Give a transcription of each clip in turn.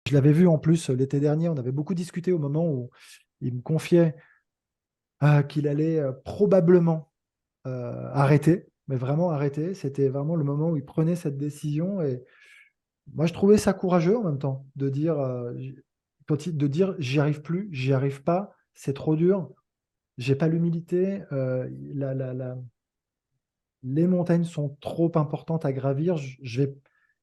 Je l'avais vu en plus l'été dernier, on avait beaucoup discuté au moment où il me confiait qu'il allait probablement arrêter, mais vraiment arrêter. C'était vraiment le moment où il prenait cette décision. Et moi, je trouvais ça courageux en même temps de dire, de dire j'y arrive plus, j'y arrive pas, c'est trop dur, j'ai pas l'humilité, les montagnes sont trop importantes à gravir.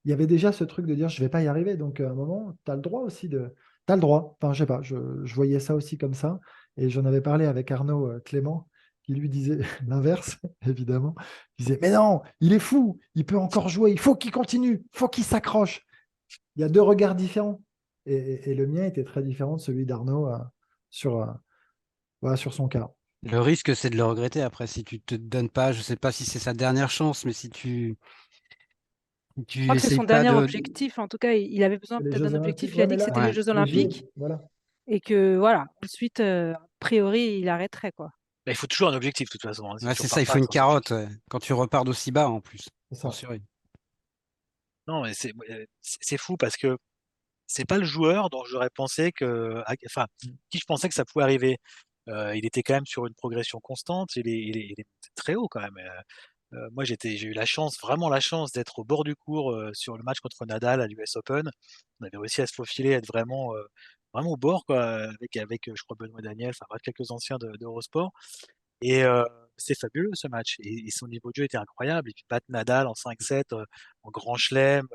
Il y avait déjà ce truc de dire je vais pas y arriver. Donc à un moment, tu as le droit aussi de. Tu as le droit. Enfin, je sais pas, je voyais ça aussi comme ça. Et j'en avais parlé avec Arnaud Clément, qui lui disait l'inverse, évidemment. Il disait mais non, il est fou, il peut encore jouer, il faut qu'il continue, il faut qu'il s'accroche. Il y a deux regards différents. Et le mien était très différent de celui d'Arnaud sur, voilà, sur son cas. Le risque, c'est de le regretter après si tu te donnes pas, je sais pas si c'est sa dernière chance, mais si Je tu crois que c'est essayes son pas dernier de. objectif. En tout cas, il avait besoin Les peut-être Jeux d'un Olympiques, objectif. Il a ouais, mais dit que là, c'était les Ouais. Jeux les JO, Olympiques voilà. et que voilà, ensuite, a priori, il arrêterait quoi. Bah, il faut toujours un objectif, de toute façon, hein. Si Ouais, tu c'est ça, repars il faut pas une sans objectif. carotte, ouais. Quand tu repars d'aussi bas en plus. C'est Pour ça. sûr. Non, mais c'est fou parce que c'est pas le joueur dont j'aurais pensé enfin, qui je pensais que ça pouvait arriver. Il était quand même sur une progression constante. Il est très haut quand même. Moi, j'ai eu la chance, vraiment la chance d'être au bord du court, sur le match contre Nadal à l'US Open. On avait réussi à se faufiler, à être vraiment au bord quoi, je crois Benoît Daniel, enfin bref, quelques anciens d'Eurosport et c'est fabuleux ce match et son niveau de jeu était incroyable et puis battre Nadal en 5-7, en grand chelem,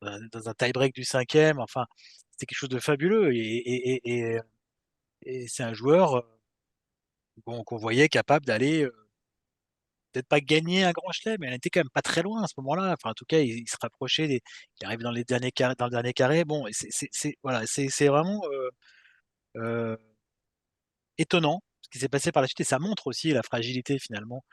dans un tie-break du 5e, enfin, c'était quelque chose de fabuleux et c'est un joueur, qu'on voyait capable d'aller, peut-être pas gagner un grand chelem, mais elle était quand même pas très loin à ce moment-là. Enfin, en tout cas, il se rapprochait il arrive dans le dernier carré. Bon, et voilà, c'est vraiment euh, étonnant ce qui s'est passé par la suite et ça montre aussi la fragilité finalement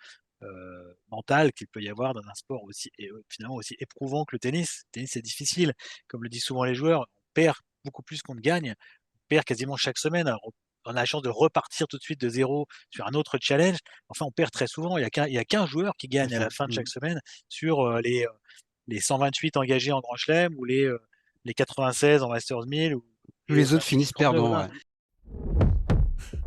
mentale qu'il peut y avoir dans un sport aussi et finalement aussi éprouvant que le tennis. Le tennis, c'est difficile, comme le disent souvent les joueurs. On perd beaucoup plus qu'on ne gagne. On perd quasiment chaque semaine. Alors, on a la chance de repartir tout de suite de zéro sur un autre challenge. Enfin, on perd très souvent. Il y a qu'un joueur qui C'est gagne à ça. la fin de chaque semaine sur les 128 engagés en Grand Chelem ou les 96 en Masters 1000 Tous et les autres Masters finissent 32. perdants, Voilà. ouais.